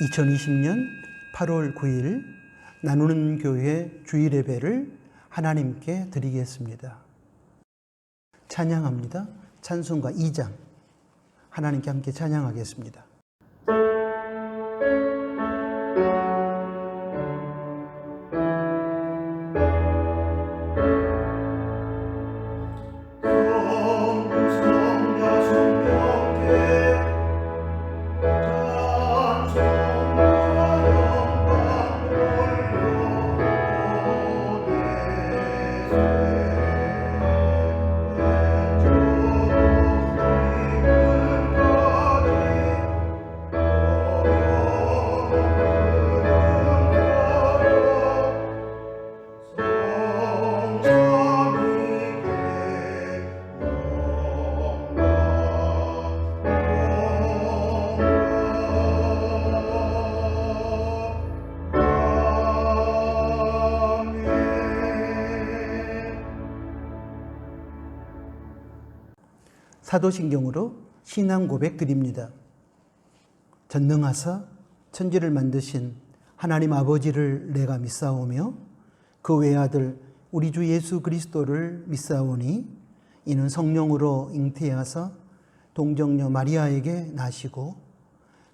2020년 8월 9일 나누는 교회 주일 예배를 하나님께 드리겠습니다. 찬양합니다. 찬송가 2장 하나님께 함께 찬양하겠습니다. 사도신경으로 신앙 고백 드립니다. 전능하사 천지를 만드신 하나님 아버지를 내가 믿사오며 그 외아들 우리 주 예수 그리스도를 믿사오니 이는 성령으로 잉태하사 동정녀 마리아에게 나시고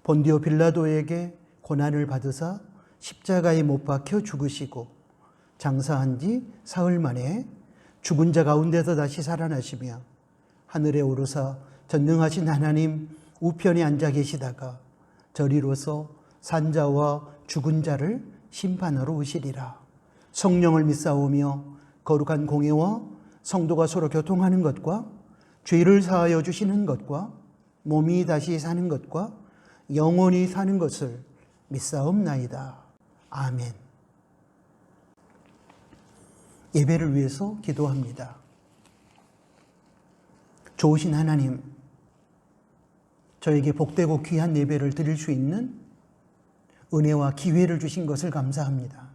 본디오 빌라도에게 고난을 받으사 십자가에 못 박혀 죽으시고 장사한 지 사흘 만에 죽은 자 가운데서 다시 살아나시며 하늘에 오르사 전능하신 하나님 우편에 앉아 계시다가 저리로서 산자와 죽은 자를 심판하러 오시리라. 성령을 믿사오며 거룩한 공예와 성도가 서로 교통하는 것과 죄를 사하여 주시는 것과 몸이 다시 사는 것과 영원히 사는 것을 믿사옵나이다. 아멘. 예배를 위해서 기도합니다. 좋으신 하나님, 저에게 복되고 귀한 예배를 드릴 수 있는 은혜와 기회를 주신 것을 감사합니다.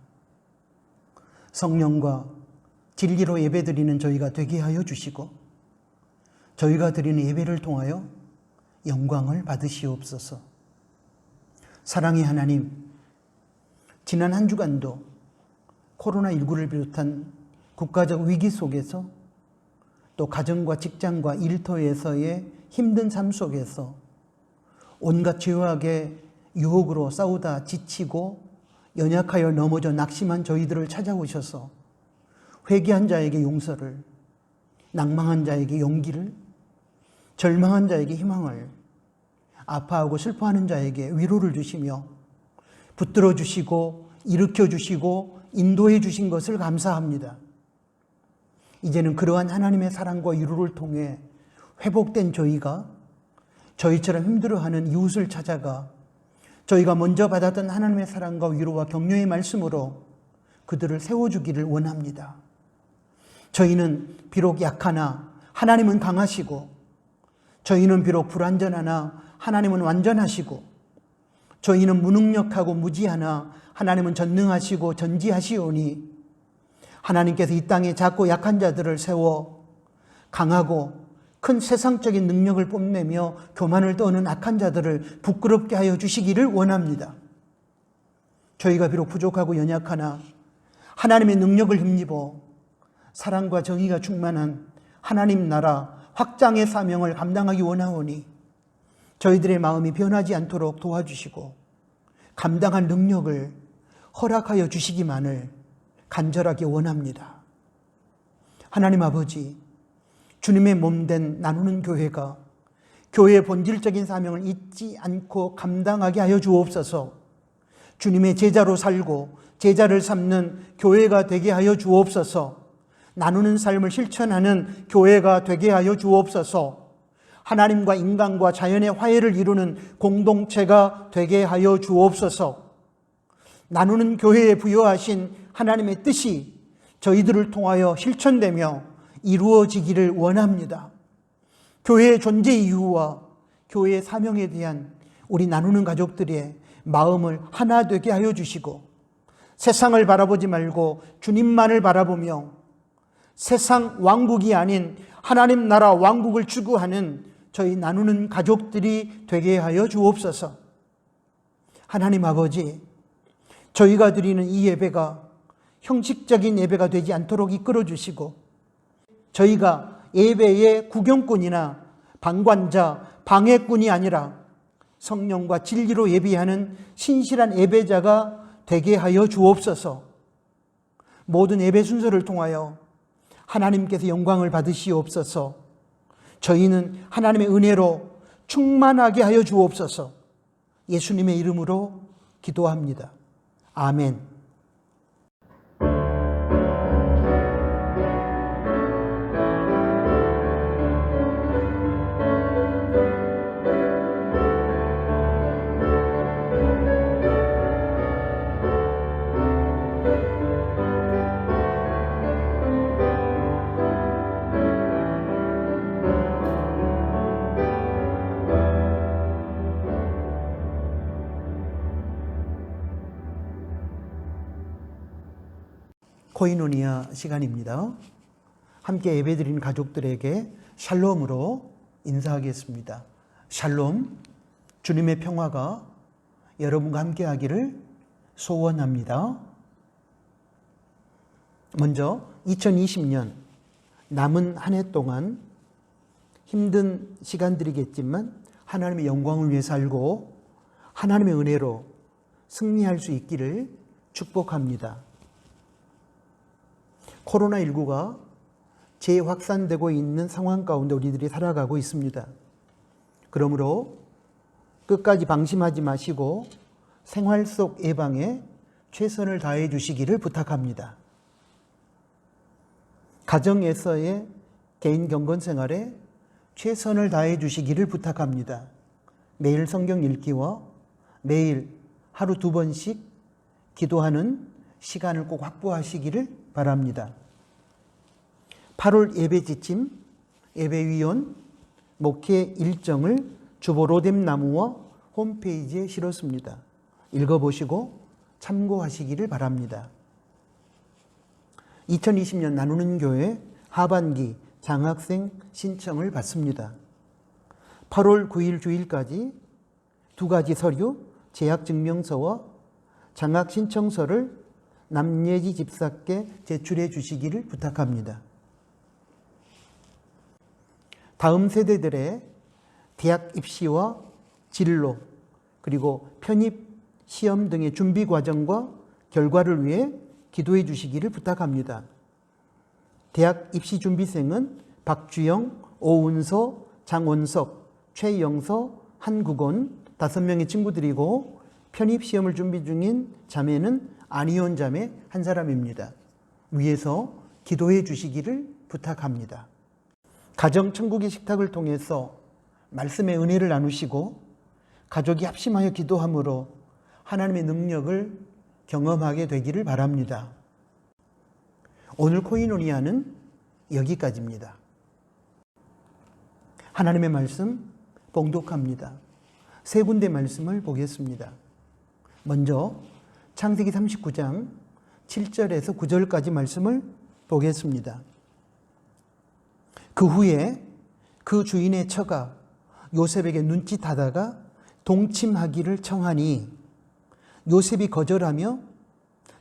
성령과 진리로 예배드리는 저희가 되게 하여 주시고 저희가 드리는 예배를 통하여 영광을 받으시옵소서. 사랑의 하나님, 지난 한 주간도 코로나19를 비롯한 국가적 위기 속에서 또 가정과 직장과 일터에서의 힘든 삶 속에서 온갖 죄악의 유혹으로 싸우다 지치고 연약하여 넘어져 낙심한 저희들을 찾아오셔서 회개한 자에게 용서를, 낭망한 자에게 용기를, 절망한 자에게 희망을, 아파하고 슬퍼하는 자에게 위로를 주시며 붙들어 주시고 일으켜 주시고 인도해 주신 것을 감사합니다. 이제는 그러한 하나님의 사랑과 위로를 통해 회복된 저희가 저희처럼 힘들어하는 이웃을 찾아가 저희가 먼저 받았던 하나님의 사랑과 위로와 격려의 말씀으로 그들을 세워주기를 원합니다. 저희는 비록 약하나 하나님은 강하시고, 저희는 비록 불완전하나 하나님은 완전하시고, 저희는 무능력하고 무지하나 하나님은 전능하시고 전지하시오니 하나님께서 이 땅에 작고 약한 자들을 세워 강하고 큰 세상적인 능력을 뽐내며 교만을 떠는 악한 자들을 부끄럽게 하여 주시기를 원합니다. 저희가 비록 부족하고 연약하나 하나님의 능력을 힘입어 사랑과 정의가 충만한 하나님 나라 확장의 사명을 감당하기 원하오니 저희들의 마음이 변하지 않도록 도와주시고 감당할 능력을 허락하여 주시기만을 간절하게 원합니다. 하나님 아버지, 주님의 몸된 나누는 교회가 교회의 본질적인 사명을 잊지 않고 감당하게 하여 주옵소서. 주님의 제자로 살고 제자를 삼는 교회가 되게 하여 주옵소서. 나누는 삶을 실천하는 교회가 되게 하여 주옵소서. 하나님과 인간과 자연의 화해를 이루는 공동체가 되게 하여 주옵소서. 나누는 교회에 부여하신 하나님의 뜻이 저희들을 통하여 실천되며 이루어지기를 원합니다. 교회의 존재 이유와 교회의 사명에 대한 우리 나누는 가족들의 마음을 하나 되게 하여 주시고 세상을 바라보지 말고 주님만을 바라보며 세상 왕국이 아닌 하나님 나라 왕국을 추구하는 저희 나누는 가족들이 되게 하여 주옵소서. 하나님 아버지, 저희가 드리는 이 예배가 형식적인 예배가 되지 않도록 이끌어 주시고, 저희가 예배의 구경꾼이나 방관자, 방해꾼이 아니라 성령과 진리로 예배하는 신실한 예배자가 되게 하여 주옵소서. 모든 예배 순서를 통하여 하나님께서 영광을 받으시옵소서. 저희는 하나님의 은혜로 충만하게 하여 주옵소서. 예수님의 이름으로 기도합니다. 아멘. 코이노니아 시간입니다. 함께 예배드린 가족들에게 샬롬으로 인사하겠습니다. 샬롬, 주님의 평화가 여러분과 함께 하기를 소원합니다. 먼저 2020년 남은 한 해 동안 힘든 시간들이겠지만 하나님의 영광을 위해 살고 하나님의 은혜로 승리할 수 있기를 축복합니다. 코로나19가 재확산되고 있는 상황 가운데 우리들이 살아가고 있습니다. 그러므로 끝까지 방심하지 마시고 생활 속 예방에 최선을 다해 주시기를 부탁합니다. 가정에서의 개인 경건 생활에 최선을 다해 주시기를 부탁합니다. 매일 성경 읽기와 매일 하루 2번씩 기도하는 시간을 꼭 확보하시기를 바랍니다. 8월 예배 지침, 예배위원, 목회 일정을 주보 로뎀나무와 홈페이지에 실었습니다. 읽어보시고 참고하시기를 바랍니다. 2020년 나누는 교회 하반기 장학생 신청을 받습니다. 8월 9일 주일까지 2가지 서류, 재학증명서와 장학신청서를 남예지 집사께 제출해 주시기를 부탁합니다. 다음 세대들의 대학 입시와 진로, 그리고 편입 시험 등의 준비 과정과 결과를 위해 기도해 주시기를 부탁합니다. 대학 입시 준비생은 박주영, 오은서, 장원석, 최영서, 한국원 5명의 친구들이고, 편입 시험을 준비 중인 자매는 안희원 자매 한 사람입니다. 위에서 기도해 주시기를 부탁합니다. 가정 천국의 식탁을 통해서 말씀의 은혜를 나누시고 가족이 합심하여 기도함으로 하나님의 능력을 경험하게 되기를 바랍니다. 오늘 코이노니아는 여기까지입니다. 하나님의 말씀 봉독합니다. 3군데 말씀을 보겠습니다. 먼저 창세기 39장 7절에서 9절까지 말씀을 보겠습니다. 그 후에 그 주인의 처가 요셉에게 눈짓하다가 동침하기를 청하니 요셉이 거절하며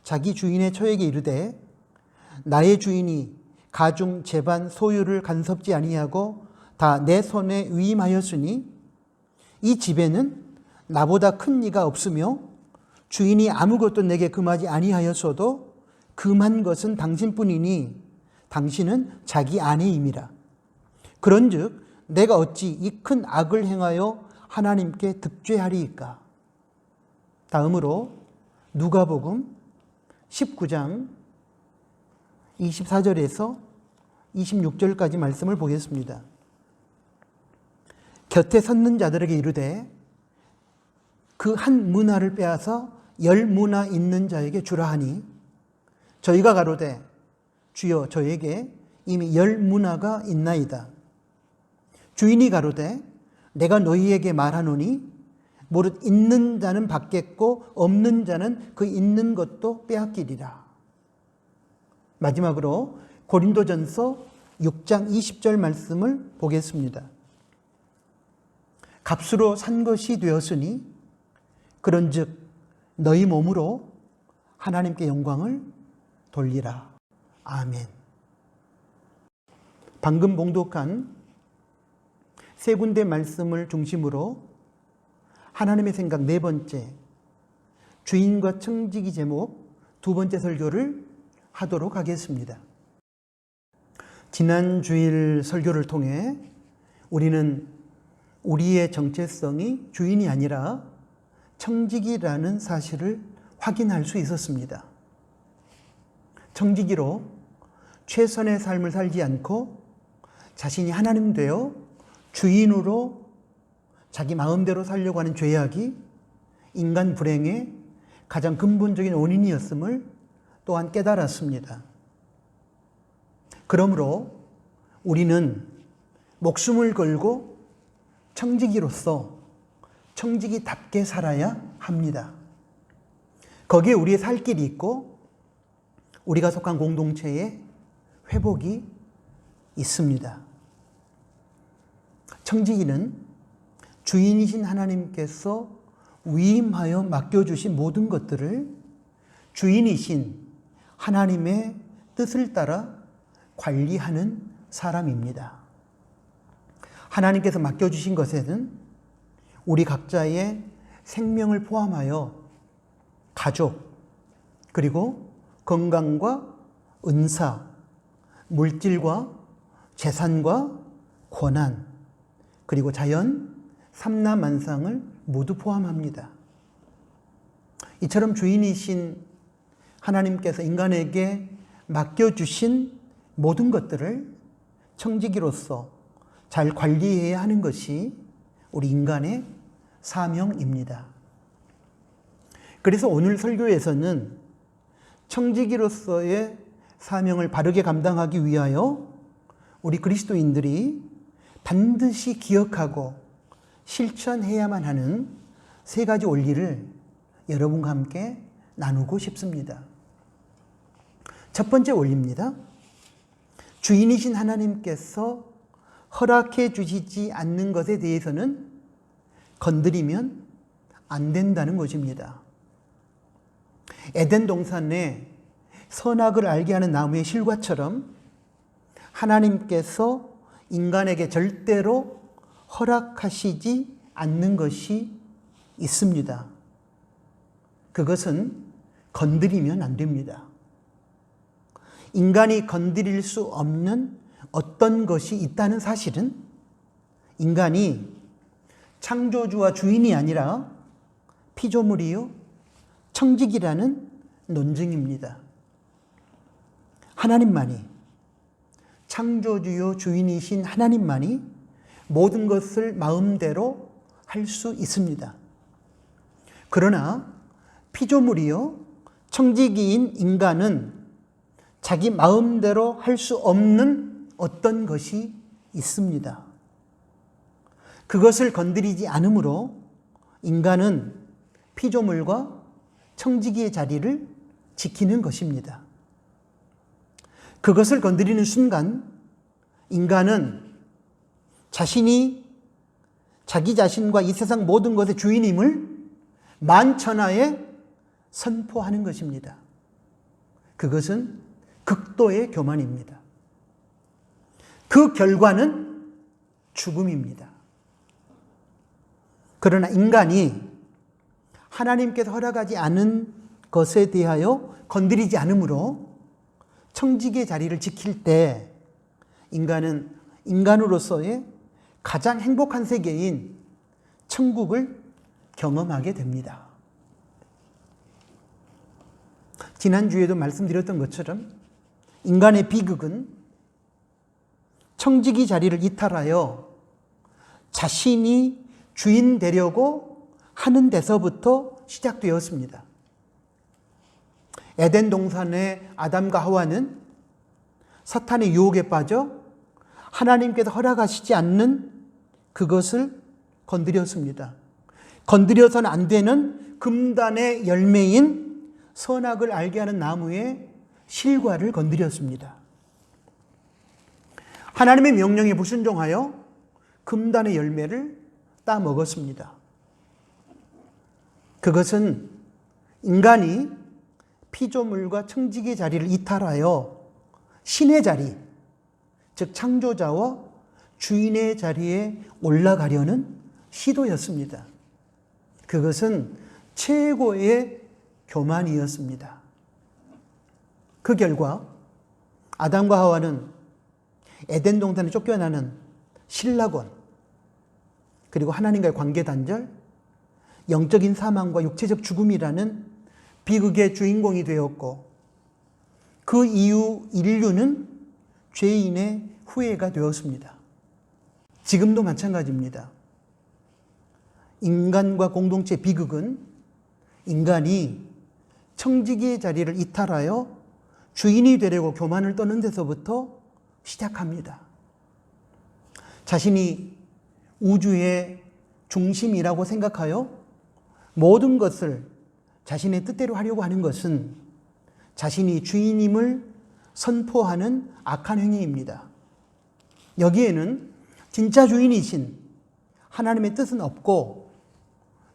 자기 주인의 처에게 이르되 나의 주인이 가중 재반 소유를 간섭지 아니하고 다 내 손에 위임하였으니 이 집에는 나보다 큰 이가 없으며 주인이 아무것도 내게 금하지 아니하였어도 금한 것은 당신뿐이니 당신은 자기 아내임이라. 그런즉 내가 어찌 이 큰 악을 행하여 하나님께 득죄하리이까. 다음으로 누가복음 19장 24절에서 26절까지 말씀을 보겠습니다. 곁에 섰는 자들에게 이르되 그 한 문화를 빼앗아 10문화 있는 자에게 주라 하니 저희가 가로되 주여 저에게 이미 10문화가 있나이다. 주인이 가로되 내가 너희에게 말하노니 무릇 있는 자는 받겠고 없는 자는 그 있는 것도 빼앗기리라. 마지막으로 고린도전서 6장 20절 말씀을 보겠습니다. 값으로 산 것이 되었으니 그런즉 너희 몸으로 하나님께 영광을 돌리라. 아멘. 방금 봉독한 세 군데 말씀을 중심으로 하나님의 생각 네 번째, 주인과 청지기 제목 두 번째 설교를 하도록 하겠습니다. 지난 주일 설교를 통해 우리는 우리의 정체성이 주인이 아니라 청지기라는 사실을 확인할 수 있었습니다. 청지기로 최선의 삶을 살지 않고 자신이 하나님 되어 주인으로 자기 마음대로 살려고 하는 죄악이 인간 불행의 가장 근본적인 원인이었음을 또한 깨달았습니다. 그러므로 우리는 목숨을 걸고 청지기로서 청지기답게 살아야 합니다. 거기에 우리의 살 길이 있고 우리가 속한 공동체에 회복이 있습니다. 청지기는 주인이신 하나님께서 위임하여 맡겨주신 모든 것들을 주인이신 하나님의 뜻을 따라 관리하는 사람입니다. 하나님께서 맡겨주신 것에는 우리 각자의 생명을 포함하여 가족, 그리고 건강과 은사, 물질과 재산과 권한, 그리고 자연, 삼라만상을 모두 포함합니다. 이처럼 주인이신 하나님께서 인간에게 맡겨주신 모든 것들을 청지기로서 잘 관리해야 하는 것이 우리 인간의 사명입니다. 그래서 오늘 설교에서는 청지기로서의 사명을 바르게 감당하기 위하여 우리 그리스도인들이 반드시 기억하고 실천해야만 하는 세 가지 원리를 여러분과 함께 나누고 싶습니다. 첫 번째 원리입니다. 주인이신 하나님께서 허락해 주시지 않는 것에 대해서는 건드리면 안 된다는 것입니다. 에덴 동산에 선악을 알게 하는 나무의 실과처럼 하나님께서 인간에게 절대로 허락하시지 않는 것이 있습니다. 그것은 건드리면 안 됩니다. 인간이 건드릴 수 없는 어떤 것이 있다는 사실은 인간이 창조주와 주인이 아니라 피조물이요 청지기라는 논증입니다. 하나님만이, 창조주요 주인이신 하나님만이 모든 것을 마음대로 할 수 있습니다. 그러나 피조물이요 청지기인 인간은 자기 마음대로 할 수 없는 어떤 것이 있습니다. 그것을 건드리지 않으므로 인간은 피조물과 청지기의 자리를 지키는 것입니다. 그것을 건드리는 순간 인간은 자신이 자기 자신과 이 세상 모든 것의 주인임을 만천하에 선포하는 것입니다. 그것은 극도의 교만입니다. 그 결과는 죽음입니다. 그러나 인간이 하나님께서 허락하지 않은 것에 대하여 건드리지 않으므로 청지기의 자리를 지킬 때 인간은 인간으로서의 가장 행복한 세계인 천국을 경험하게 됩니다. 지난주에도 말씀드렸던 것처럼 인간의 비극은 청지기 자리를 이탈하여 자신이 주인 되려고 하는 데서부터 시작되었습니다. 에덴 동산의 아담과 하와는 사탄의 유혹에 빠져 하나님께서 허락하시지 않는 그것을 건드렸습니다. 건드려서는 안 되는 금단의 열매인 선악을 알게 하는 나무의 실과를 건드렸습니다. 하나님의 명령에 불순종하여 금단의 열매를 따먹었습니다. 그것은 인간이 피조물과 청지기의 자리를 이탈하여 신의 자리, 즉 창조자와 주인의 자리에 올라가려는 시도였습니다. 그것은 최고의 교만이었습니다. 그 결과 아담과 하와는 에덴 동산에 쫓겨나는 신라권, 그리고 하나님과의 관계 단절, 영적인 사망과 육체적 죽음이라는 비극의 주인공이 되었고, 그 이후 인류는 죄인의 후예가 되었습니다. 지금도 마찬가지입니다. 인간과 공동체 비극은 인간이 청지기의 자리를 이탈하여 주인이 되려고 교만을 떠는 데서부터 시작합니다. 자신이 우주의 중심이라고 생각하여 모든 것을 자신의 뜻대로 하려고 하는 것은 자신이 주인임을 선포하는 악한 행위입니다. 여기에는 진짜 주인이신 하나님의 뜻은 없고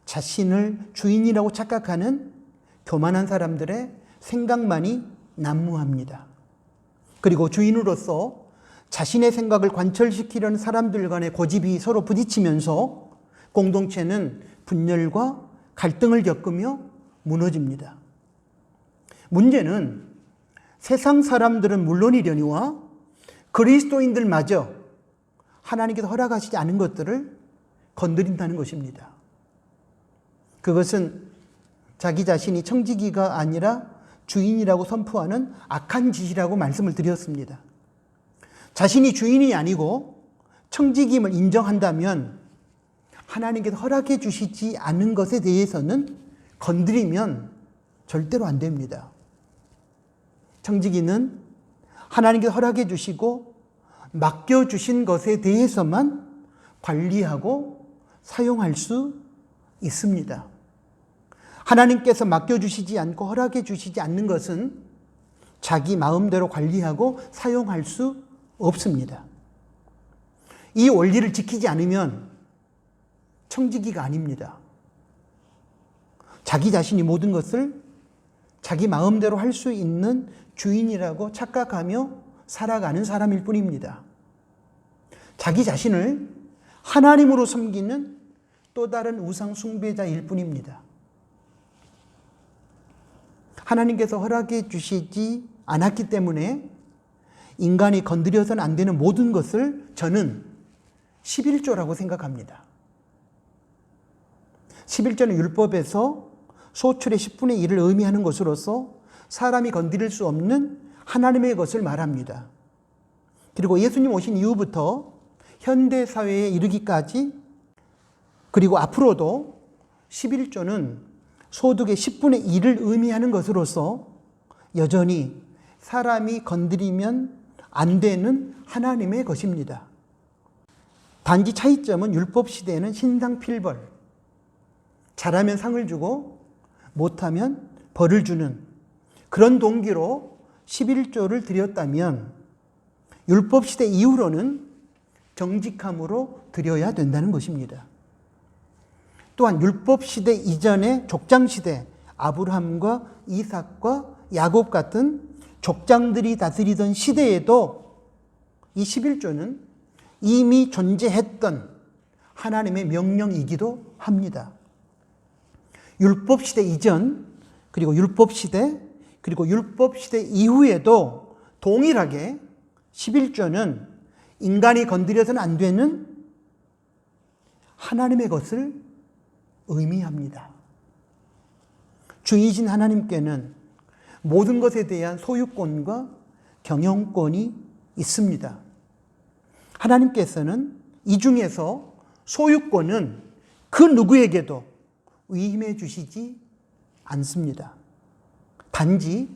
자신을 주인이라고 착각하는 교만한 사람들의 생각만이 난무합니다. 그리고 주인으로서 자신의 생각을 관철시키려는 사람들 간의 고집이 서로 부딪히면서 공동체는 분열과 갈등을 겪으며 무너집니다. 문제는 세상 사람들은 물론이려니와 그리스도인들마저 하나님께서 허락하시지 않은 것들을 건드린다는 것입니다. 그것은 자기 자신이 청지기가 아니라 주인이라고 선포하는 악한 짓이라고 말씀을 드렸습니다. 자신이 주인이 아니고 청지기임을 인정한다면 하나님께서 허락해 주시지 않은 것에 대해서는 건드리면 절대로 안 됩니다. 청지기는 하나님께서 허락해 주시고 맡겨주신 것에 대해서만 관리하고 사용할 수 있습니다. 하나님께서 맡겨주시지 않고 허락해 주시지 않는 것은 자기 마음대로 관리하고 사용할 수 없습니다. 이 원리를 지키지 않으면 청지기가 아닙니다. 자기 자신이 모든 것을 자기 마음대로 할 수 있는 주인이라고 착각하며 살아가는 사람일 뿐입니다. 자기 자신을 하나님으로 섬기는 또 다른 우상 숭배자일 뿐입니다. 하나님께서 허락해 주시지 않았기 때문에 인간이 건드려서는 안 되는 모든 것을 저는 11조라고 생각합니다. 11조는 율법에서 소출의 10분의 1을 의미하는 것으로서 사람이 건드릴 수 없는 하나님의 것을 말합니다. 그리고 예수님 오신 이후부터 현대사회에 이르기까지, 그리고 앞으로도 11조는 소득의 10분의 1을 의미하는 것으로서 여전히 사람이 건드리면 안 되는 하나님의 것입니다. 단지 차이점은 율법 시대에는 신상필벌, 잘하면 상을 주고 못하면 벌을 주는 그런 동기로 11조를 드렸다면 율법 시대 이후로는 정직함으로 드려야 된다는 것입니다. 또한 율법 시대 이전의 족장 시대, 아브라함과 이삭과 야곱 같은 족장들이 다스리던 시대에도 이 11조는 이미 존재했던 하나님의 명령이기도 합니다. 율법 시대 이전, 그리고 율법 시대, 그리고 율법 시대 이후에도 동일하게 11조는 인간이 건드려서는 안 되는 하나님의 것을 의미합니다. 주인이신 하나님께는 모든 것에 대한 소유권과 경영권이 있습니다. 하나님께서는 이 중에서 소유권은 그 누구에게도 위임해 주시지 않습니다. 단지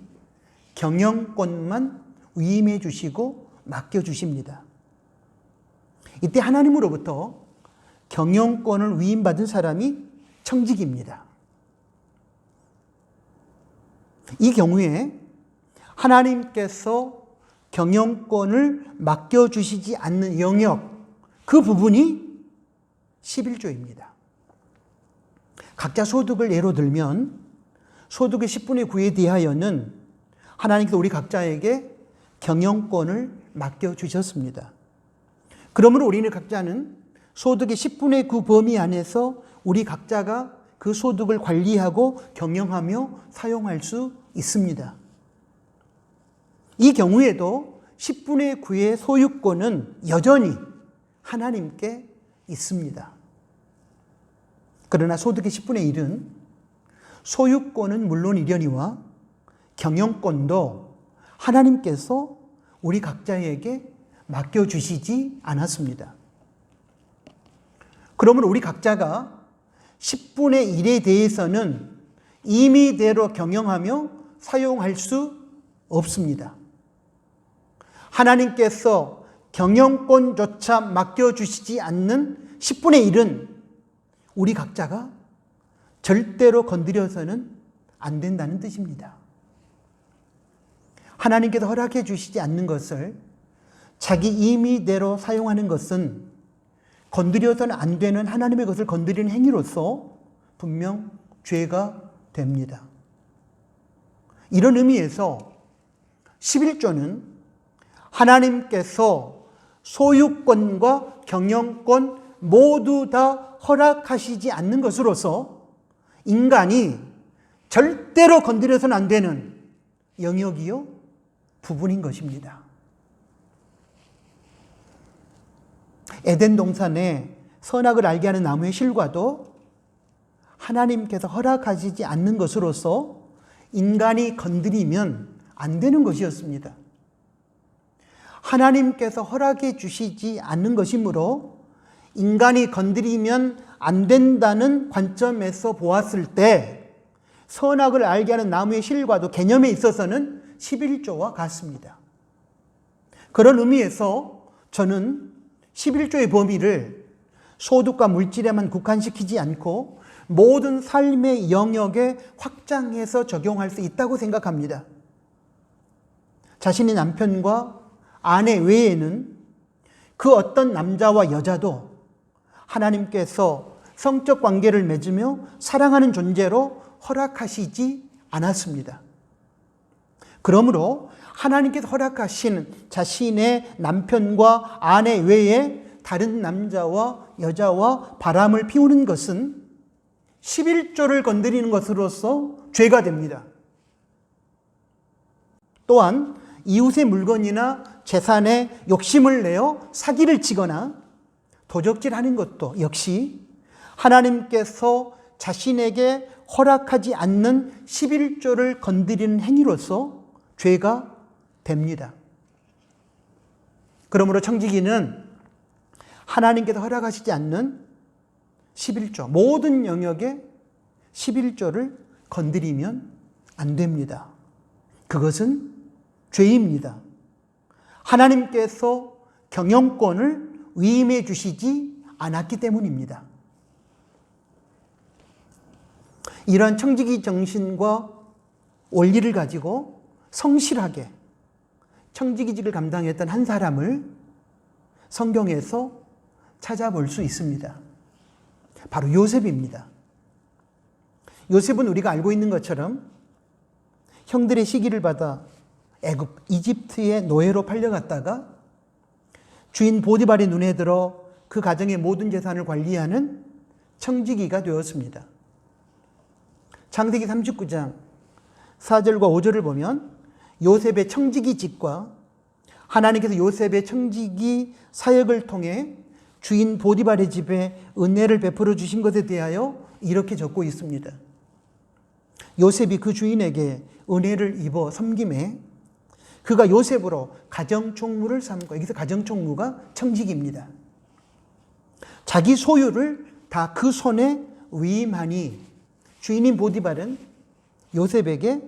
경영권만 위임해 주시고 맡겨 주십니다. 이때 하나님으로부터 경영권을 위임받은 사람이 청지기입니다. 이 경우에 하나님께서 경영권을 맡겨주시지 않는 영역, 그 부분이 11조입니다. 각자 소득을 예로 들면 소득의 10분의 9에 대하여는 하나님께서 우리 각자에게 경영권을 맡겨주셨습니다. 그러므로 우리는 각자는 소득의 10분의 9 범위 안에서 우리 각자가 그 소득을 관리하고 경영하며 사용할 수 있습니다. 이 경우에도 10분의 9의 소유권은 여전히 하나님께 있습니다. 그러나 소득의 10분의 1은 소유권은 물론이려니와 경영권도 하나님께서 우리 각자에게 맡겨주시지 않았습니다. 그러므로 우리 각자가 10분의 1에 대해서는 임의대로 경영하며 사용할 수 없습니다. 하나님께서 경영권조차 맡겨주시지 않는 10분의 1은 우리 각자가 절대로 건드려서는 안 된다는 뜻입니다. 하나님께서 허락해 주시지 않는 것을 자기 임의대로 사용하는 것은 건드려서는 안 되는 하나님의 것을 건드리는 행위로서 분명 죄가 됩니다. 이런 의미에서 11조는 하나님께서 소유권과 경영권 모두 다 허락하시지 않는 것으로서 인간이 절대로 건드려서는 안 되는 영역이요 부분인 것입니다. 에덴 동산에 선악을 알게 하는 나무의 실과도 하나님께서 허락하시지 않는 것으로서 인간이 건드리면 안 되는 것이었습니다. 하나님께서 허락해 주시지 않는 것이므로 인간이 건드리면 안 된다는 관점에서 보았을 때 선악을 알게 하는 나무의 실과도 개념에 있어서는 11조와 같습니다. 그런 의미에서 저는 11조의 범위를 소득과 물질에만 국한시키지 않고 모든 삶의 영역에 확장해서 적용할 수 있다고 생각합니다. 자신의 남편과 아내 외에는 그 어떤 남자와 여자도 하나님께서 성적 관계를 맺으며 사랑하는 존재로 허락하시지 않았습니다. 그러므로 하나님께서 허락하신 자신의 남편과 아내 외에 다른 남자와 여자와 바람을 피우는 것은 11조를 건드리는 것으로서 죄가 됩니다. 또한 이웃의 물건이나 재산에 욕심을 내어 사기를 치거나 도적질하는 것도 역시 하나님께서 자신에게 허락하지 않는 11조를 건드리는 행위로서 죄가 됩니다. 그러므로 청지기는 하나님께서 허락하시지 않는 11조, 모든 영역에 11조를 건드리면 안 됩니다. 그것은 죄입니다. 하나님께서 경영권을 위임해 주시지 않았기 때문입니다. 이러한 청지기 정신과 원리를 가지고 성실하게 청지기직을 감당했던 한 사람을 성경에서 찾아볼 수 있습니다. 바로 요셉입니다. 요셉은 우리가 알고 있는 것처럼 형들의 시기를 받아 애굽, 이집트의 노예로 팔려갔다가 주인 보디발의 눈에 들어 그 가정의 모든 재산을 관리하는 청지기가 되었습니다. 창세기 39장 4절과 5절을 보면 요셉의 청지기직과 하나님께서 요셉의 청지기 사역을 통해 주인 보디발의 집에 은혜를 베풀어 주신 것에 대하여 이렇게 적고 있습니다. 요셉이 그 주인에게 은혜를 입어 섬김에 그가 요셉으로 가정총무를 삼고, 여기서 가정총무가 청지기입니다. 자기 소유를 다 그 손에 위임하니 주인인 보디발은 요셉에게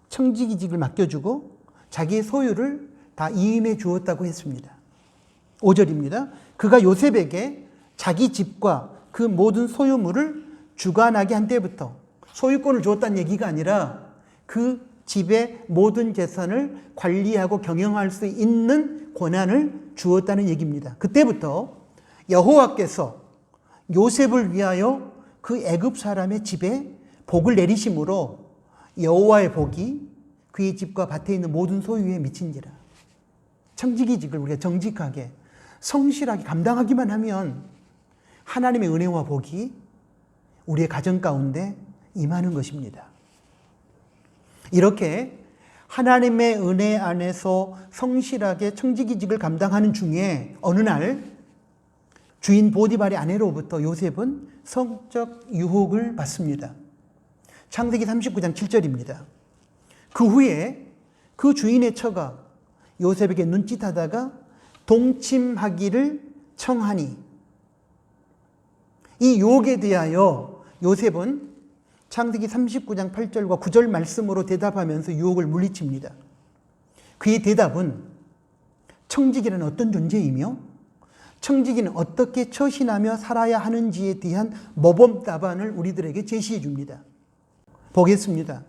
청지기직을 맡겨주고 자기의 소유를 다 이임해 주었다고 했습니다. 5절입니다. 그가 요셉에게 자기 집과 그 모든 소유물을 주관하게 한 때부터, 소유권을 주었다는 얘기가 아니라 그 집의 모든 재산을 관리하고 경영할 수 있는 권한을 주었다는 얘기입니다. 그때부터 여호와께서 요셉을 위하여 그 애굽 사람의 집에 복을 내리심으로 여호와의 복이 그의 집과 밭에 있는 모든 소유에 미친지라. 청지기직을 우리가 정직하게 성실하게 감당하기만 하면 하나님의 은혜와 복이 우리의 가정 가운데 임하는 것입니다. 이렇게 하나님의 은혜 안에서 성실하게 청지기직을 감당하는 중에 어느 날 주인 보디발의 아내로부터 요셉은 성적 유혹을 받습니다. 창세기 39장 7절입니다. 그 후에 그 주인의 처가 요셉에게 눈짓하다가 동침하기를 청하니, 이 유혹에 대하여 요셉은 창세기 39장 8절과 9절 말씀으로 대답하면서 유혹을 물리칩니다. 그의 대답은 청지기는 어떤 존재이며 청지기는 어떻게 처신하며 살아야 하는지에 대한 모범 답안을 우리들에게 제시해 줍니다. 보겠습니다.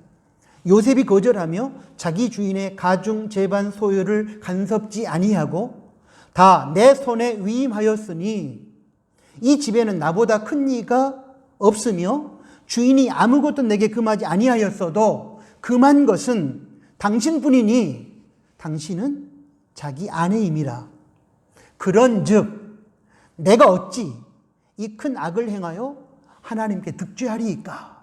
요셉이 거절하며 자기 주인의 가중 재반 소유를 간섭지 아니하고 다 내 손에 위임하였으니 이 집에는 나보다 큰 이가 없으며 주인이 아무것도 내게 금하지 아니하였어도 금한 것은 당신뿐이니 당신은 자기 아내임이라. 그런즉 내가 어찌 이 큰 악을 행하여 하나님께 득죄하리이까.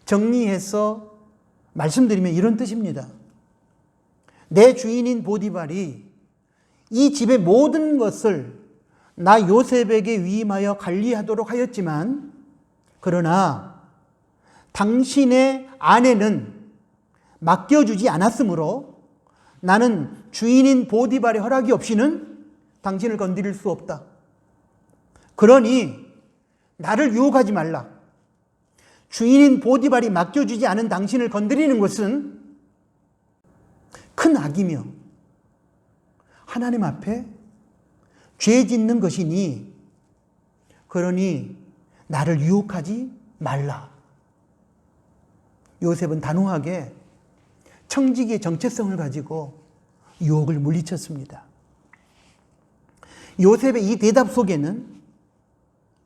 정리해서 말씀드리면 이런 뜻입니다. 내 주인인 보디발이 이 집의 모든 것을 나 요셉에게 위임하여 관리하도록 하였지만, 그러나 당신의 아내는 맡겨주지 않았으므로 나는 주인인 보디발의 허락이 없이는 당신을 건드릴 수 없다. 그러니 나를 유혹하지 말라. 주인인 보디발이 맡겨주지 않은 당신을 건드리는 것은 큰 악이며 하나님 앞에 죄 짓는 것이니, 그러니 나를 유혹하지 말라. 요셉은 단호하게 청지기의 정체성을 가지고 유혹을 물리쳤습니다. 요셉의 이 대답 속에는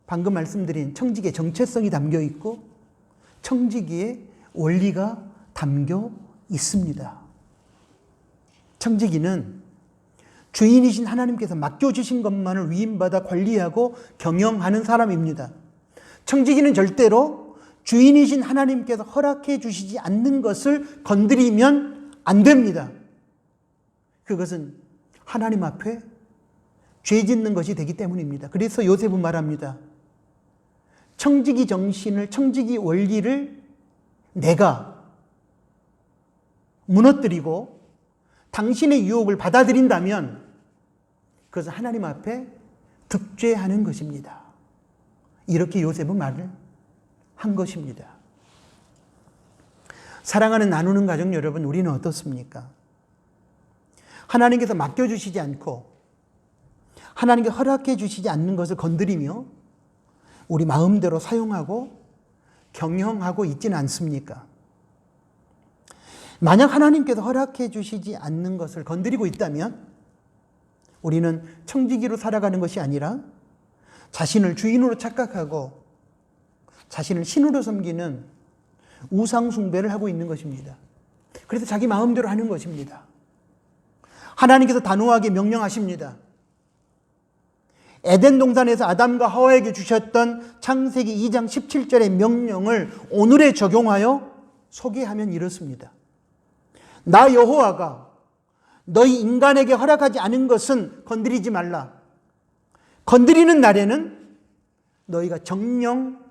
방금 말씀드린 청지기의 정체성이 담겨 있고 청지기의 원리가 담겨 있습니다. 청지기는 주인이신 하나님께서 맡겨주신 것만을 위임받아 관리하고 경영하는 사람입니다. 청지기는 절대로 주인이신 하나님께서 허락해 주시지 않는 것을 건드리면 안 됩니다. 그것은 하나님 앞에 죄 짓는 것이 되기 때문입니다. 그래서 요셉은 말합니다. 청지기 정신을, 청지기 원리를 내가 무너뜨리고 당신의 유혹을 받아들인다면 그것은 하나님 앞에 득죄하는 것입니다. 이렇게 요셉은 말을 한 것입니다. 사랑하는 나누는 가정 여러분, 우리는 어떻습니까? 하나님께서 맡겨주시지 않고 하나님께 허락해 주시지 않는 것을 건드리며 우리 마음대로 사용하고 경영하고 있지는 않습니까? 만약 하나님께서 허락해 주시지 않는 것을 건드리고 있다면 우리는 청지기로 살아가는 것이 아니라 자신을 주인으로 착각하고 자신을 신으로 섬기는 우상 숭배를 하고 있는 것입니다. 그래서 자기 마음대로 하는 것입니다. 하나님께서 단호하게 명령하십니다. 에덴 동산에서 아담과 하와에게 주셨던 창세기 2장 17절의 명령을 오늘에 적용하여 소개하면 이렇습니다. 나 여호와가 너희 인간에게 허락하지 않은 것은 건드리지 말라. 건드리는 날에는 너희가 정령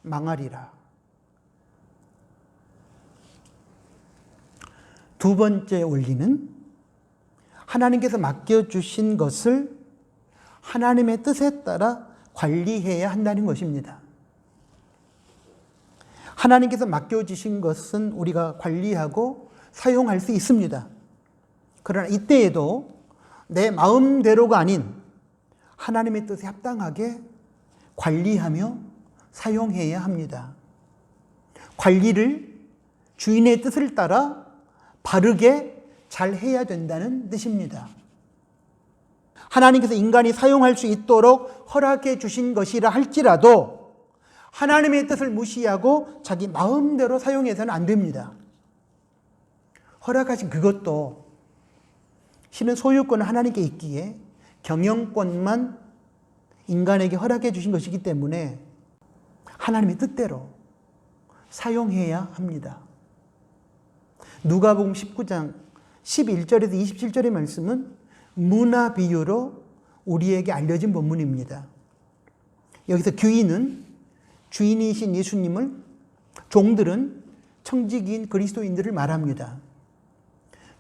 망하리라. 두 번째 원리는 하나님께서 맡겨주신 것을 하나님의 뜻에 따라 관리해야 한다는 것입니다. 하나님께서 맡겨주신 것은 우리가 관리하고 사용할 수 있습니다. 그러나 이때에도 내 마음대로가 아닌 하나님의 뜻에 합당하게 관리하며 사용해야 합니다. 관리를 주인의 뜻을 따라 바르게 잘 해야 된다는 뜻입니다. 하나님께서 인간이 사용할 수 있도록 허락해 주신 것이라 할지라도 하나님의 뜻을 무시하고 자기 마음대로 사용해서는 안 됩니다. 허락하신 그것도 실은 소유권은 하나님께 있기에 경영권만 인간에게 허락해 주신 것이기 때문에 하나님의 뜻대로 사용해야 합니다. 누가복음 19장 11절에서 27절의 말씀은 문화 비유로 우리에게 알려진 본문입니다. 여기서 귀인은 주인이신 예수님을, 종들은 청지기인 그리스도인들을 말합니다.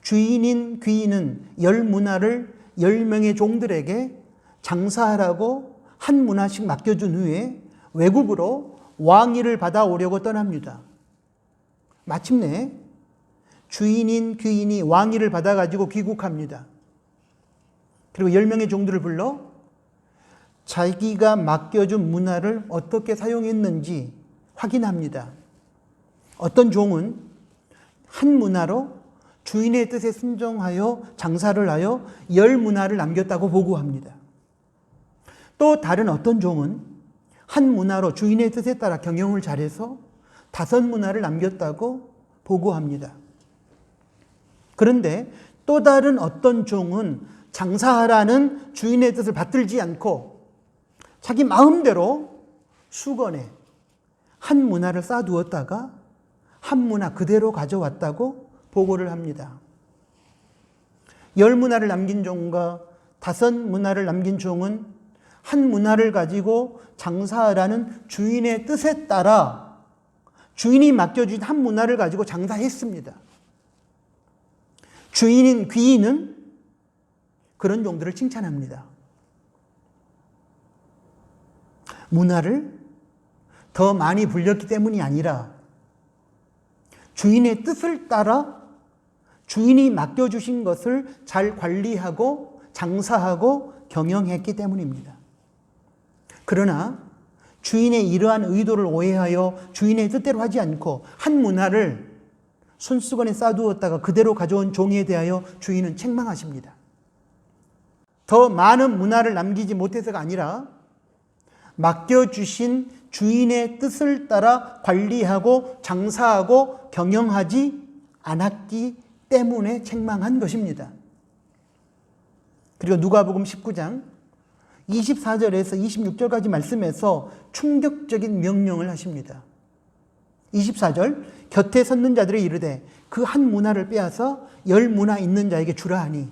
주인인 귀인은 10문화를 10명의 종들에게 장사하라고 한 문화씩 맡겨준 후에 외국으로 왕위를 받아오려고 떠납니다. 마침내 주인인 귀인이 왕위를 받아가지고 귀국합니다. 그리고 10명의 종들을 불러 자기가 맡겨준 문화를 어떻게 사용했는지 확인합니다. 어떤 종은 한 문화로 주인의 뜻에 순종하여 장사를 하여 10문화를 남겼다고 보고합니다. 또 다른 어떤 종은 한 문화로 주인의 뜻에 따라 경영을 잘해서 5문화를 남겼다고 보고합니다. 그런데 또 다른 어떤 종은 장사하라는 주인의 뜻을 받들지 않고 자기 마음대로 수건에 한 문화를 쌓아두었다가 한 문화 그대로 가져왔다고 보고를 합니다. 10문화를 남긴 종과 5문화를 남긴 종은 한 문화를 가지고 장사하라는 주인의 뜻에 따라 주인이 맡겨준 한 문화를 가지고 장사했습니다. 주인인 귀인은 그런 종들을 칭찬합니다. 문화를 더 많이 불렸기 때문이 아니라 주인의 뜻을 따라 주인이 맡겨주신 것을 잘 관리하고 장사하고 경영했기 때문입니다. 그러나 주인의 이러한 의도를 오해하여 주인의 뜻대로 하지 않고 한 문화를 손수건에 싸두었다가 그대로 가져온 종에 대하여 주인은 책망하십니다. 더 많은 문화를 남기지 못해서가 아니라 맡겨주신 주인의 뜻을 따라 관리하고 장사하고 경영하지 않았기 때문에 책망한 것입니다. 그리고 누가복음 19장 24절에서 26절까지 말씀에서 충격적인 명령을 하십니다. 24절, 곁에 섰는 자들이 이르되 그 한 문화를 빼앗아 10문화 있는 자에게 주라 하니,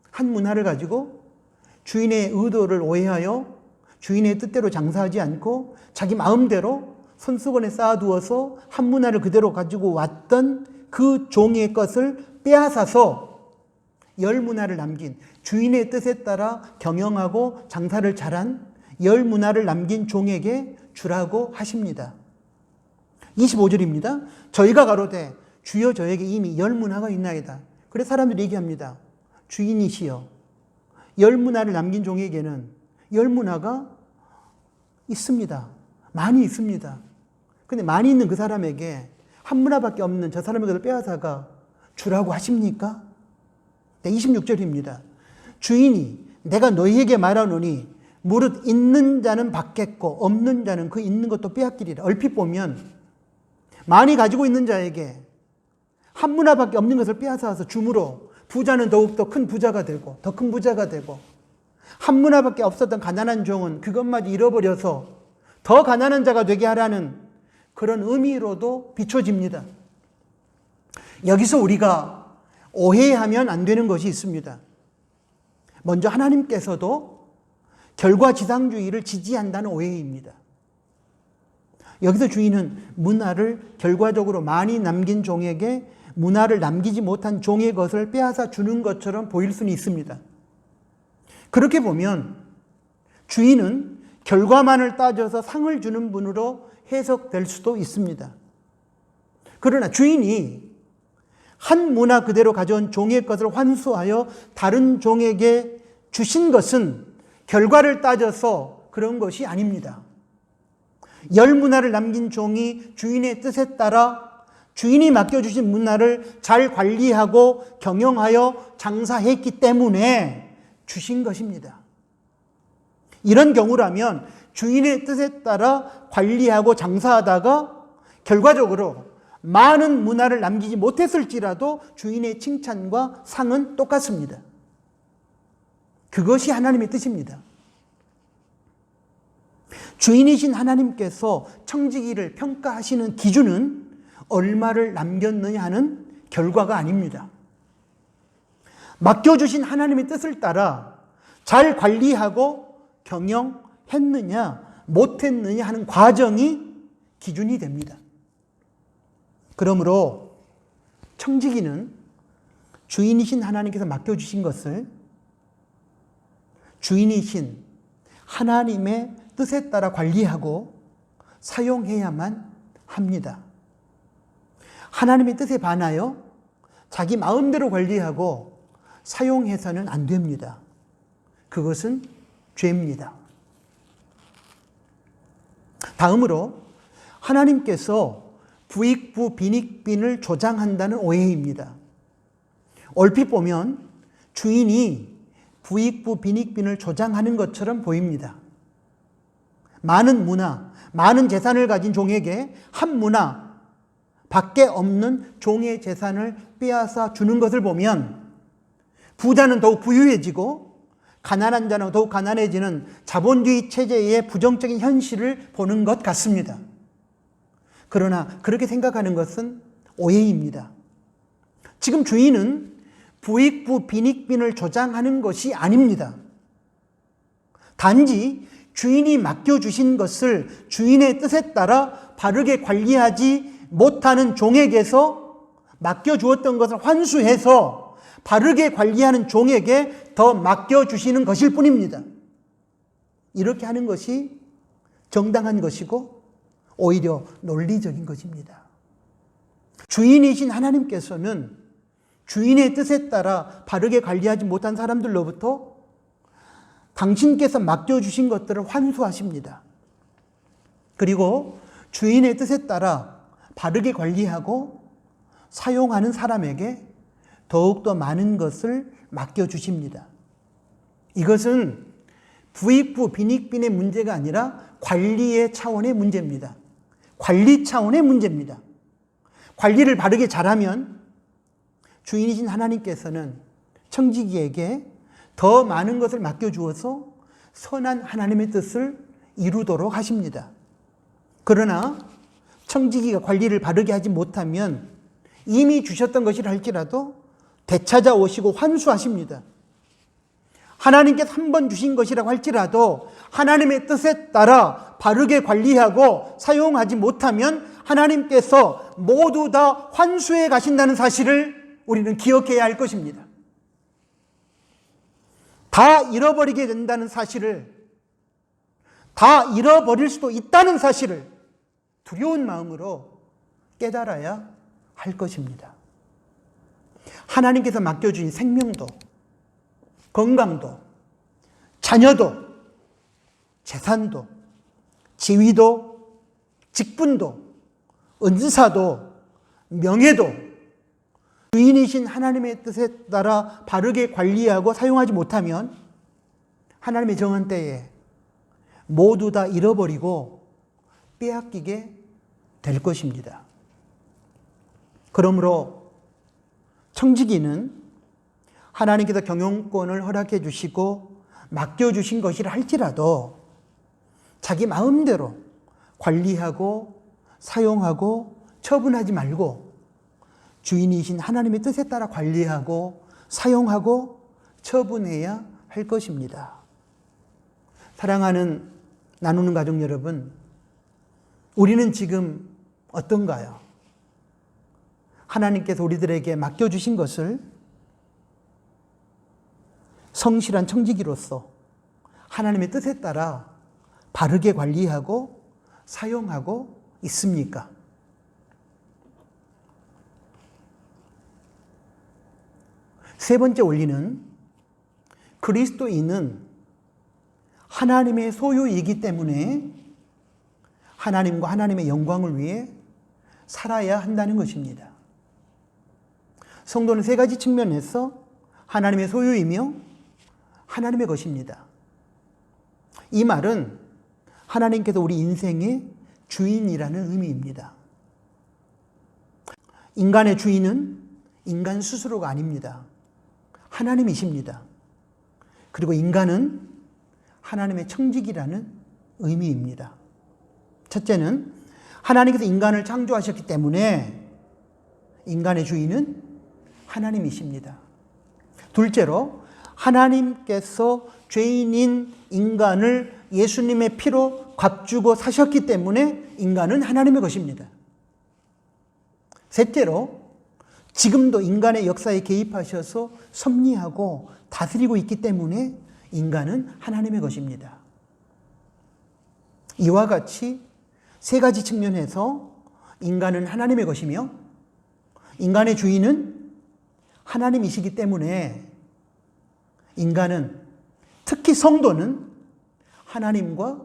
한 문화를 가지고 주인의 의도를 오해하여 주인의 뜻대로 장사하지 않고 자기 마음대로 손수건에 쌓아두어서 한 문화를 그대로 가지고 왔던 그 종의 것을 빼앗아서 10문화를 남긴, 주인의 뜻에 따라 경영하고 장사를 잘한 10문화를 남긴 종에게 주라고 하십니다. 25절입니다. 저희가 가로되 주여 저에게 이미 10문화가 있나이다. 그래서 사람들이 얘기합니다. 주인이시여, 10문화를 남긴 종에게는 10문화가 있습니다. 많이 있습니다. 근데 많이 있는 그 사람에게 한 문화밖에 없는 저 사람의 것을 빼앗아가 주라고 하십니까? 26절입니다. 주인이 내가 너희에게 말하노니 무릇 있는 자는 받겠고 없는 자는 그 있는 것도 빼앗기리라. 얼핏 보면 많이 가지고 있는 자에게 한 문화밖에 없는 것을 빼앗아서 줌으로 부자는 더욱더 큰 부자가 되고 더 큰 부자가 되고, 한 문화밖에 없었던 가난한 종은 그것마저 잃어버려서 더 가난한 자가 되게 하라는 그런 의미로도 비춰집니다. 여기서 우리가 오해하면 안 되는 것이 있습니다. 먼저 하나님께서도 결과지상주의를 지지한다는 오해입니다. 여기서 주인은 문화를 결과적으로 많이 남긴 종에게 문화를 남기지 못한 종의 것을 빼앗아 주는 것처럼 보일 수는 있습니다. 그렇게 보면 주인은 결과만을 따져서 상을 주는 분으로 해석될 수도 있습니다. 그러나 주인이 한 문화 그대로 가져온 종의 것을 환수하여 다른 종에게 주신 것은 결과를 따져서 그런 것이 아닙니다. 10문화를 남긴 종이 주인의 뜻에 따라 주인이 맡겨주신 문화를 잘 관리하고 경영하여 장사했기 때문에 주신 것입니다. 이런 경우라면 주인의 뜻에 따라 관리하고 장사하다가 결과적으로 많은 문화를 남기지 못했을지라도 주인의 칭찬과 상은 똑같습니다. 그것이 하나님의 뜻입니다. 주인이신 하나님께서 청지기를 평가하시는 기준은 얼마를 남겼느냐 하는 결과가 아닙니다. 맡겨주신 하나님의 뜻을 따라 잘 관리하고 경영했느냐 못했느냐 하는 과정이 기준이 됩니다. 그러므로 청지기는 주인이신 하나님께서 맡겨주신 것을 주인이신 하나님의 뜻에 따라 관리하고 사용해야만 합니다. 하나님의 뜻에 반하여 자기 마음대로 관리하고 사용해서는 안 됩니다. 그것은 죄입니다. 다음으로 하나님께서 부익부 빈익빈을 조장한다는 오해입니다. 얼핏 보면 주인이 부익부 빈익빈을 조장하는 것처럼 보입니다. 많은 문화, 많은 재산을 가진 종에게 한 문화 밖에 없는 종의 재산을 빼앗아 주는 것을 보면 부자는 더욱 부유해지고 가난한 자는 더욱 가난해지는 자본주의 체제의 부정적인 현실을 보는 것 같습니다. 그러나 그렇게 생각하는 것은 오해입니다. 지금 주인은 부익부 빈익빈을 조장하는 것이 아닙니다. 단지 주인이 맡겨주신 것을 주인의 뜻에 따라 바르게 관리하지 못하는 종에게서 맡겨주었던 것을 환수해서 바르게 관리하는 종에게 더 맡겨주시는 것일 뿐입니다. 이렇게 하는 것이 정당한 것이고 오히려 논리적인 것입니다. 주인이신 하나님께서는 주인의 뜻에 따라 바르게 관리하지 못한 사람들로부터 당신께서 맡겨주신 것들을 환수하십니다. 그리고 주인의 뜻에 따라 바르게 관리하고 사용하는 사람에게 더욱더 많은 것을 맡겨주십니다. 이것은 부익부 빈익빈의 문제가 아니라 관리의 차원의 문제입니다. 관리 차원의 문제입니다. 관리를 바르게 잘하면 주인이신 하나님께서는 청지기에게 더 많은 것을 맡겨주어서 선한 하나님의 뜻을 이루도록 하십니다. 그러나 청지기가 관리를 바르게 하지 못하면 이미 주셨던 것이라 할지라도 되찾아오시고 환수하십니다. 하나님께서 한 번 주신 것이라고 할지라도 하나님의 뜻에 따라 바르게 관리하고 사용하지 못하면 하나님께서 모두 다 환수해 가신다는 사실을 우리는 기억해야 할 것입니다. 다 잃어버리게 된다는 사실을, 다 잃어버릴 수도 있다는 사실을 두려운 마음으로 깨달아야 할 것입니다. 하나님께서 맡겨주신 생명도, 건강도, 자녀도, 재산도, 지위도, 직분도, 은사도, 명예도 주인이신 하나님의 뜻에 따라 바르게 관리하고 사용하지 못하면 하나님의 정한 때에 모두 다 잃어버리고 빼앗기게 될 것입니다. 그러므로 청지기는 하나님께서 경영권을 허락해 주시고 맡겨주신 것이라 할지라도 자기 마음대로 관리하고 사용하고 처분하지 말고 주인이신 하나님의 뜻에 따라 관리하고 사용하고 처분해야 할 것입니다. 사랑하는 나누는 가족 여러분, 우리는 지금 어떤가요? 하나님께서 우리들에게 맡겨주신 것을 성실한 청지기로서 하나님의 뜻에 따라 바르게 관리하고 사용하고 있습니까? 세 번째 원리는 그리스도인은 하나님의 소유이기 때문에 하나님과 하나님의 영광을 위해 살아야 한다는 것입니다. 성도는 세 가지 측면에서 하나님의 소유이며 하나님의 것입니다. 이 말은 하나님께서 우리 인생의 주인이라는 의미입니다. 인간의 주인은 인간 스스로가 아닙니다. 하나님이십니다. 그리고 인간은 하나님의 청지기라는 의미입니다. 첫째는 하나님께서 인간을 창조하셨기 때문에 인간의 주인은 하나님이십니다. 둘째로 하나님께서 죄인인 인간을 예수님의 피로 값주고 사셨기 때문에 인간은 하나님의 것입니다. 셋째로 지금도 인간의 역사에 개입하셔서 섭리하고 다스리고 있기 때문에 인간은 하나님의 것입니다. 이와 같이 세 가지 측면에서 인간은 하나님의 것이며 인간의 주인은 하나님이시기 때문에 인간은, 특히 성도는 하나님과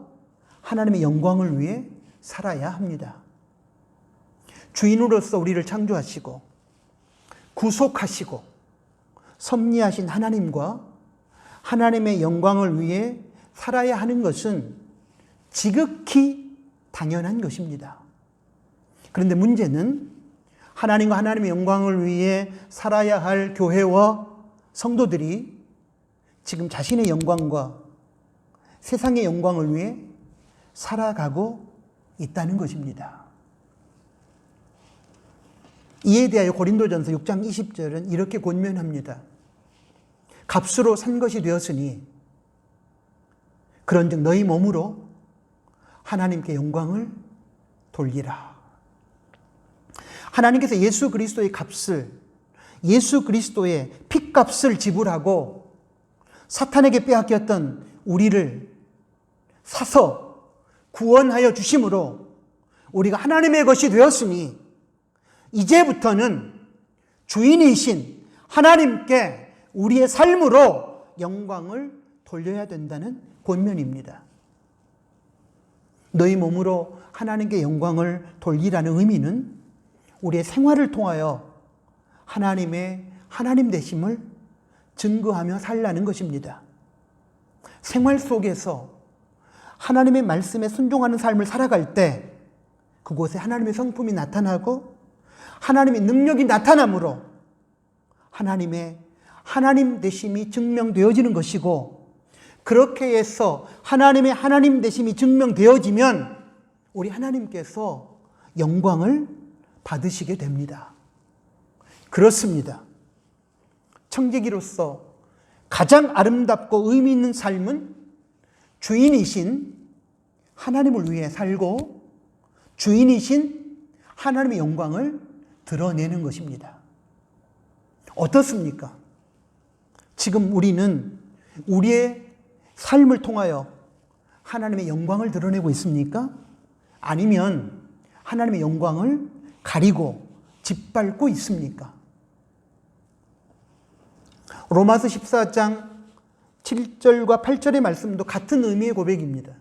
하나님의 영광을 위해 살아야 합니다. 주인으로서 우리를 창조하시고 구속하시고 섭리하신 하나님과 하나님의 영광을 위해 살아야 하는 것은 지극히 당연한 것입니다. 그런데 문제는 하나님과 하나님의 영광을 위해 살아야 할 교회와 성도들이 지금 자신의 영광과 세상의 영광을 위해 살아가고 있다는 것입니다. 이에 대하여 고린도전서 6장 20절은 이렇게 권면합니다. 값으로 산 것이 되었으니 그런즉 너희 몸으로 하나님께 영광을 돌리라. 하나님께서 예수 그리스도의 값을, 예수 그리스도의 핏값을 지불하고 사탄에게 빼앗겼던 우리를 사서 구원하여 주심으로 우리가 하나님의 것이 되었으니 이제부터는 주인이신 하나님께 우리의 삶으로 영광을 돌려야 된다는 권면입니다. 너희 몸으로 하나님께 영광을 돌리라는 의미는 우리의 생활을 통하여 하나님의 하나님 되심을 증거하며 살라는 것입니다. 생활 속에서 하나님의 말씀에 순종하는 삶을 살아갈 때 그곳에 하나님의 성품이 나타나고 하나님의 능력이 나타나므로 하나님의 하나님 되심이 증명되어지는 것이고, 그렇게 해서 하나님의 하나님 되심이 증명되어지면 우리 하나님께서 영광을 받으시게 됩니다. 그렇습니다. 청지기로서 가장 아름답고 의미 있는 삶은 주인이신 하나님을 위해 살고 주인이신 하나님의 영광을 드러내는 것입니다. 어떻습니까? 지금 우리는 우리의 삶을 통하여 하나님의 영광을 드러내고 있습니까? 아니면 하나님의 영광을 가리고 짓밟고 있습니까? 로마서 14장 7절과 8절의 말씀도 같은 의미의 고백입니다.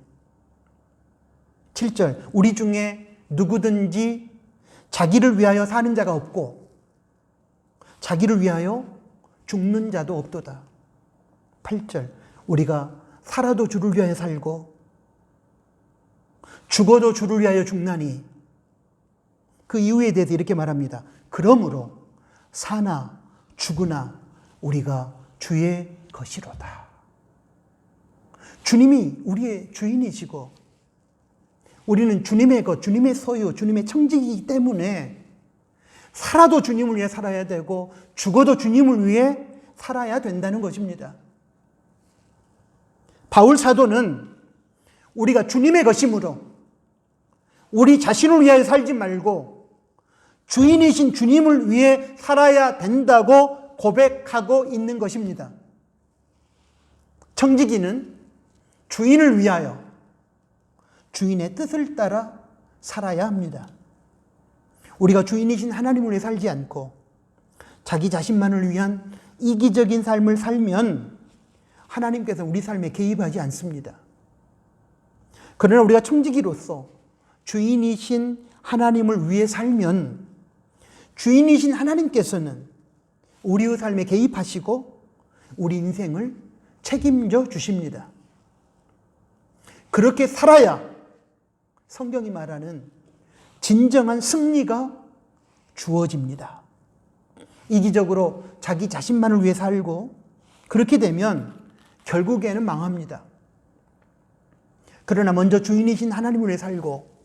7절, 우리 중에 누구든지 자기를 위하여 사는 자가 없고 자기를 위하여 죽는 자도 없도다. 8절, 우리가 살아도 주를 위하여 살고 죽어도 주를 위하여 죽나니, 그 이유에 대해서 이렇게 말합니다. 그러므로 사나 죽으나 우리가 주의 것이로다. 주님이 우리의 주인이시고 우리는 주님의 것, 주님의 소유, 주님의 청지기이기 때문에 살아도 주님을 위해 살아야 되고 죽어도 주님을 위해 살아야 된다는 것입니다. 바울 사도는 우리가 주님의 것이므로 우리 자신을 위하여 살지 말고 주인이신 주님을 위해 살아야 된다고 고백하고 있는 것입니다. 청지기는 주인을 위하여 주인의 뜻을 따라 살아야 합니다. 우리가 주인이신 하나님을 위해 살지 않고 자기 자신만을 위한 이기적인 삶을 살면 하나님께서 우리 삶에 개입하지 않습니다. 그러나 우리가 청지기로서 주인이신 하나님을 위해 살면 주인이신 하나님께서는 우리의 삶에 개입하시고 우리 인생을 책임져 주십니다. 그렇게 살아야 성경이 말하는 진정한 승리가 주어집니다. 이기적으로 자기 자신만을 위해 살고 그렇게 되면 결국에는 망합니다. 그러나 먼저 주인이신 하나님을 위해 살고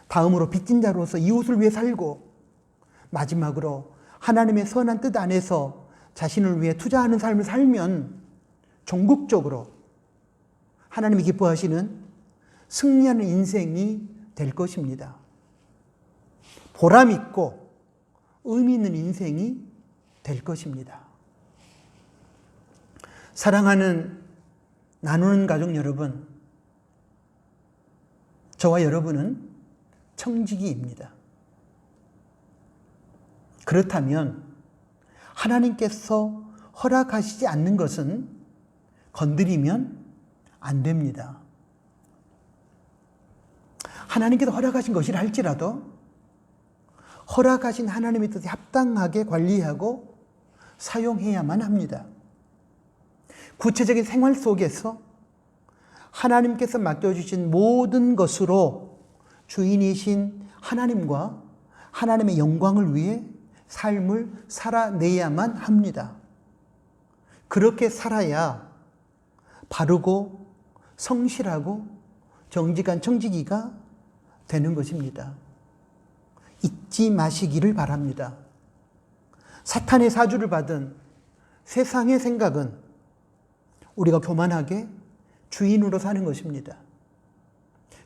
다음으로 빚진 자로서 이웃을 위해 살고 마지막으로 하나님의 선한 뜻 안에서 자신을 위해 투자하는 삶을 살면 종국적으로 하나님이 기뻐하시는 승리하는 인생이 될 것입니다. 보람 있고 의미 있는 인생이 될 것입니다. 사랑하는 나누는 가족 여러분, 저와 여러분은 청지기입니다. 그렇다면 하나님께서 허락하시지 않는 것은 건드리면 안 됩니다. 하나님께서 허락하신 것이라 할지라도 허락하신 하나님의 뜻에 합당하게 관리하고 사용해야만 합니다. 구체적인 생활 속에서 하나님께서 맡겨주신 모든 것으로 주인이신 하나님과 하나님의 영광을 위해 삶을 살아내야만 합니다. 그렇게 살아야 바르고 성실하고 정직한 청지기가 되는 것입니다. 잊지 마시기를 바랍니다. 사탄의 사주를 받은 세상의 생각은 우리가 교만하게 주인으로 사는 것입니다.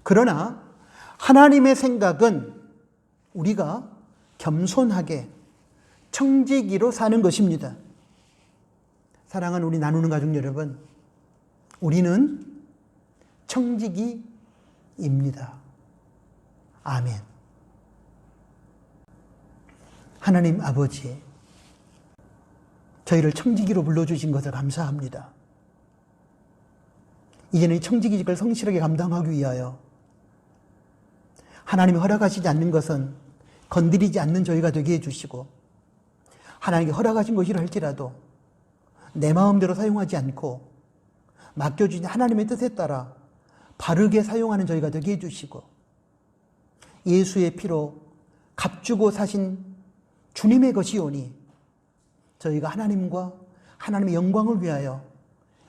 그러나 하나님의 생각은 우리가 겸손하게 청지기로 사는 것입니다. 사랑하는 우리 나누는 가족 여러분, 우리는 청지기입니다. 아멘. 하나님 아버지, 저희를 청지기로 불러주신 것을 감사합니다. 이제는 이 청지기직을 성실하게 감당하기 위하여 하나님이 허락하시지 않는 것은 건드리지 않는 저희가 되게 해주시고, 하나님께 허락하신 것이라 할지라도 내 마음대로 사용하지 않고 맡겨주신 하나님의 뜻에 따라 바르게 사용하는 저희가 되게 해주시고, 예수의 피로 값주고 사신 주님의 것이오니 저희가 하나님과 하나님의 영광을 위하여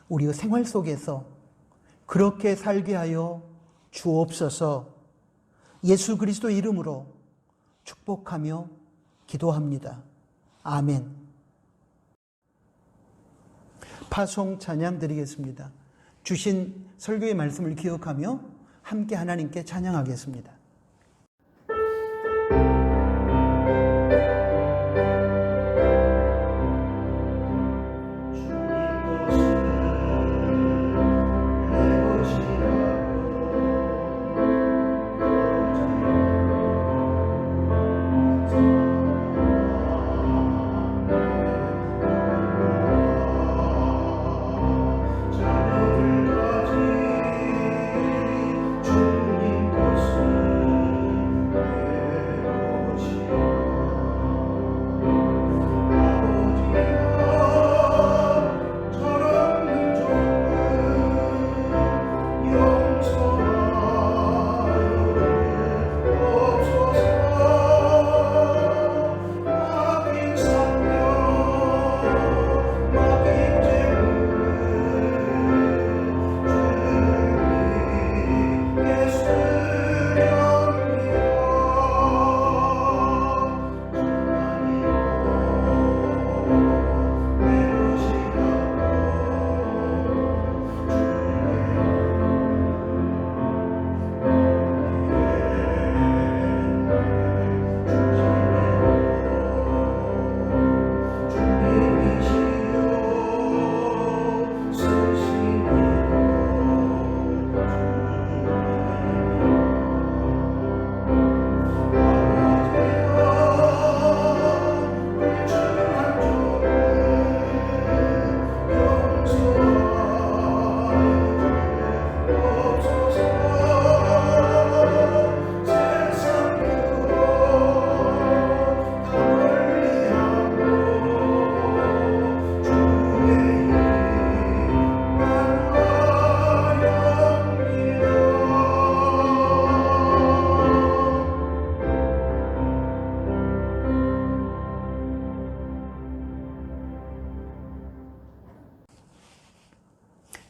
우리의 생활 속에서 그렇게 살게 하여 주옵소서. 예수 그리스도의 이름으로 축복하며 기도합니다. 아멘. 파송 찬양 드리겠습니다. 주신 설교의 말씀을 기억하며 함께 하나님께 찬양하겠습니다. 주님 것을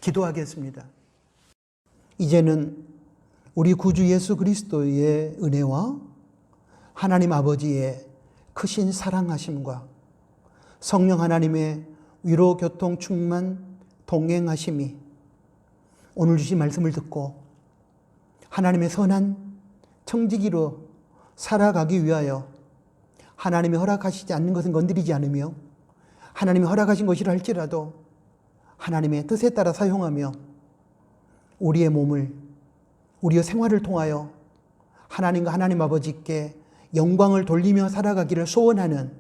기도하겠습니다. 이제는 우리 구주 예수 그리스도의 은혜와 하나님 아버지의 크신 사랑하심과 성령 하나님의 위로 교통 충만 동행하심이 오늘 주신 말씀을 듣고 하나님의 선한 청지기로 살아가기 위하여 하나님이 허락하시지 않는 것은 건드리지 않으며 하나님이 허락하신 것이라 할지라도 하나님의 뜻에 따라 사용하며 우리의 몸을, 우리의 생활을 통하여 하나님과 하나님 아버지께 영광을 돌리며 살아가기를 소원하는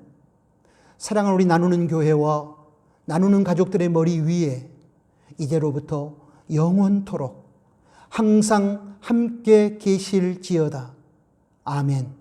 사랑을 우리 나누는 교회와 나누는 가족들의 머리 위에 이제로부터 영원토록 항상 함께 계실지어다. 아멘.